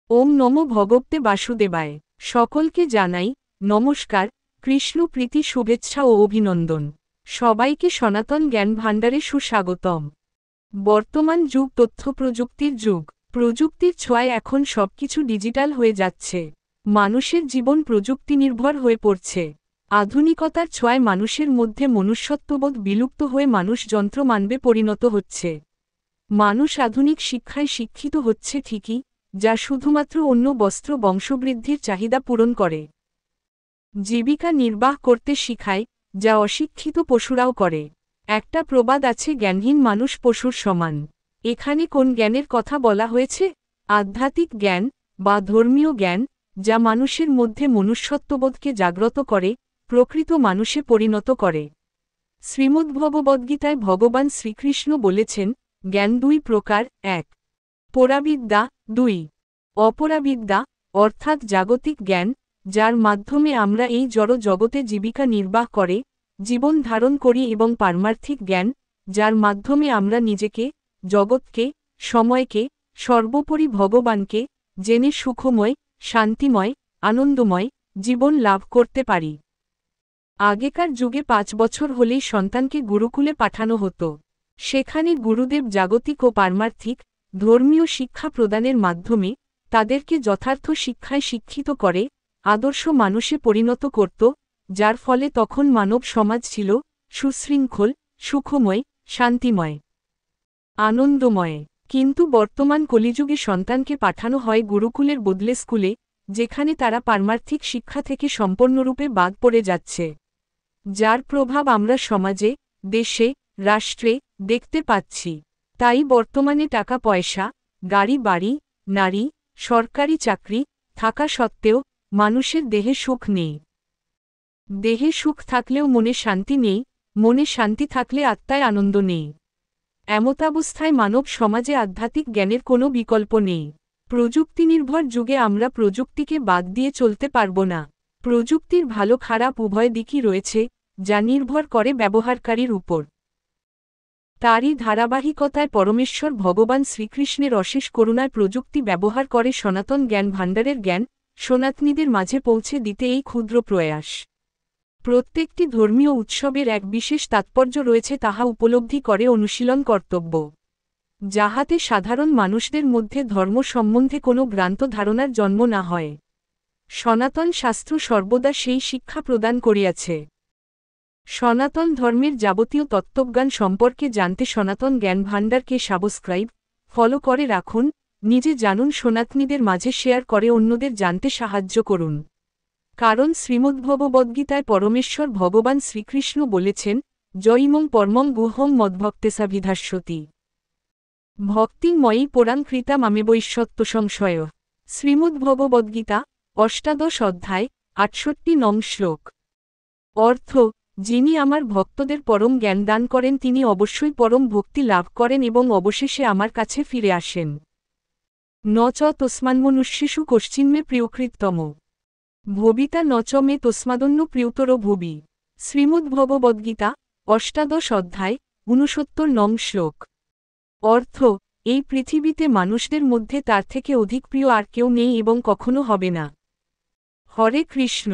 ওম নমো ভগবতে বাসুদেবায়। সকলকে জানাই নমস্কার, কৃষ্ণ প্রীতি, শুভেচ্ছা ও অভিনন্দন। সবাইকে সনাতন জ্ঞান ভাণ্ডারে সুস্বাগতম। বর্তমান যুগ তথ্য প্রযুক্তির যুগ। প্রযুক্তির ছোঁয়ায় এখন সবকিছু ডিজিটাল হয়ে যাচ্ছে। মানুষের জীবন প্রযুক্তি নির্ভর হয়ে পড়ছে। আধুনিকতার ছোঁয়ায় মানুষের মধ্যে মনুষ্যত্ববোধ বিলুপ্ত হয়ে মানুষ যন্ত্র মানবে পরিণত হচ্ছে। মানুষ আধুনিক শিক্ষায় শিক্ষিত হচ্ছে ঠিকই, যা শুধুমাত্র অন্য বস্ত্র বংশবৃদ্ধির চাহিদা পূরণ করে। জীবিকা নির্বাহ করতে শিখায়, যা অশিক্ষিত পশুরাও করে। একটা প্রবাদ আছে, জ্ঞানহীন মানুষ পশুর সমান। এখানে কোন জ্ঞানের কথা বলা হয়েছে? আধ্যাত্মিক জ্ঞান বা ধর্মীয় জ্ঞান, যা মানুষের মধ্যে মনুষ্যত্ববোধকে জাগ্রত করে, প্রকৃত মানুষে পরিণত করে। শ্রীমদ্ভগবদ্গীতায় ভগবান শ্রীকৃষ্ণ বলেছেন, জ্ঞান দুই প্রকার, এক পরাবিদ্যা, দুই অপরাবিদ্যা, অর্থাৎ জাগতিক জ্ঞান, যার মাধ্যমে আমরা এই জড় জগতে জীবিকা নির্বাহ করে জীবন ধারণ করি, এবং পারমার্থিক জ্ঞান, যার মাধ্যমে আমরা নিজেকে, জগৎকে, সময়কে, সর্বোপরি ভগবানকে জেনে সুখময়, শান্তিময়, আনন্দময় জীবন লাভ করতে পারি। আগেকার যুগে 5 বছর হলেই সন্তানকে গুরুকুলে পাঠানো হতো। সেখানে গুরুদেব জাগতিক ও পারমার্থিক, ধর্মীয় শিক্ষা প্রদানের মাধ্যমে তাদেরকে যথার্থ শিক্ষায় শিক্ষিত করে আদর্শ মানুষে পরিণত করত, যার ফলে তখন মানব সমাজ ছিল সুশৃঙ্খল, সুখময়, শান্তিময়, আনন্দময়। কিন্তু বর্তমান কলিযুগে সন্তানকে পাঠানো হয় গুরুকুলের বদলে স্কুলে, যেখানে তারা পারমার্থিক শিক্ষা থেকে সম্পূর্ণরূপে বাদ পড়ে যাচ্ছে। যার প্রভাব আমরা সমাজে, দেশে, রাষ্ট্রে দেখতে পাচ্ছি। তাই বর্তমানে টাকা পয়সা, গাড়ি বাড়ি, নারী, সরকারি চাকরি থাকা সত্ত্বেও মানুষের দেহে সুখ নেই। দেহে সুখ থাকলেও মনে শান্তি নেই, মনে শান্তি থাকলে আত্মায় আনন্দ নেই। এমতাবস্থায় মানব সমাজে আধ্যাত্মিক জ্ঞানের কোনো বিকল্প নেই। প্রযুক্তিনির্ভর যুগে আমরা প্রযুক্তিকে বাদ দিয়ে চলতে পারব না। প্রযুক্তির ভালো খারাপ উভয় দিকই রয়েছে, যা নির্ভর করে ব্যবহারকারীর উপর। তারই ধারাবাহিকতায় পরমেশ্বর ভগবান শ্রীকৃষ্ণের অশেষ করুণায় প্রযুক্তি ব্যবহার করে সনাতন জ্ঞান ভাণ্ডারের জ্ঞান সনাতনীদের মাঝে পৌঁছে দিতে এই ক্ষুদ্র প্রয়াস। প্রত্যেকটি ধর্মীয় উৎসবের এক বিশেষ তাৎপর্য রয়েছে, তাহা উপলব্ধি করে অনুশীলন কর্তব্য, যাহাতে সাধারণ মানুষদের মধ্যে ধর্ম সম্বন্ধে কোনো ভ্রান্ত ধারণার জন্ম না হয়। সনাতন শাস্ত্র সর্বদা সেই শিক্ষা প্রদান করিয়াছে। সনাতন ধর্মের যাবতীয় তত্ত্বজ্ঞান সম্পর্কে জানতে সনাতন জ্ঞান ভাণ্ডারকে সাবস্ক্রাইব, ফলো করে রাখুন, নিজে জানুন, সনাতনীদের মাঝে শেয়ার করে অন্যদের জানতে সাহায্য করুন। কারণ শ্রীমদ্ভগবদ্গীতায় পরমেশ্বর ভগবান শ্রীকৃষ্ণ বলেছেন, জয়িমং পরমং গুহং মদ্ভক্তেসাভিধাস্যতি ভক্তিময়ী পুরাণ কৃতা মামেবৈশ্বত্য সংশয়। শ্রীমদ্ভগবদ্গীতা 8 অধ্যায় 68 নং শ্লোক। অর্থ, যিনি আমার ভক্তদের পরম জ্ঞান দান করেন তিনি অবশ্যই পরম ভক্তি লাভ করেন এবং অবশেষে আমার কাছে ফিরে আসেন। ন চ তস্মান্মনুষ্যেষু কশ্চিন্মে প্রিয়কৃততম ভবিতা ন চ মে তস্মাদন্য প্রিয়তর ভবি। শ্রীমদ্ভগবদ্গীতা 8 অধ্যায় 69 নং শ্লোক। অর্থ, এই পৃথিবীতে মানুষদের মধ্যে তার থেকে অধিক প্রিয় আর কেউ নেই এবং কখনো হবে না। হরে কৃষ্ণ।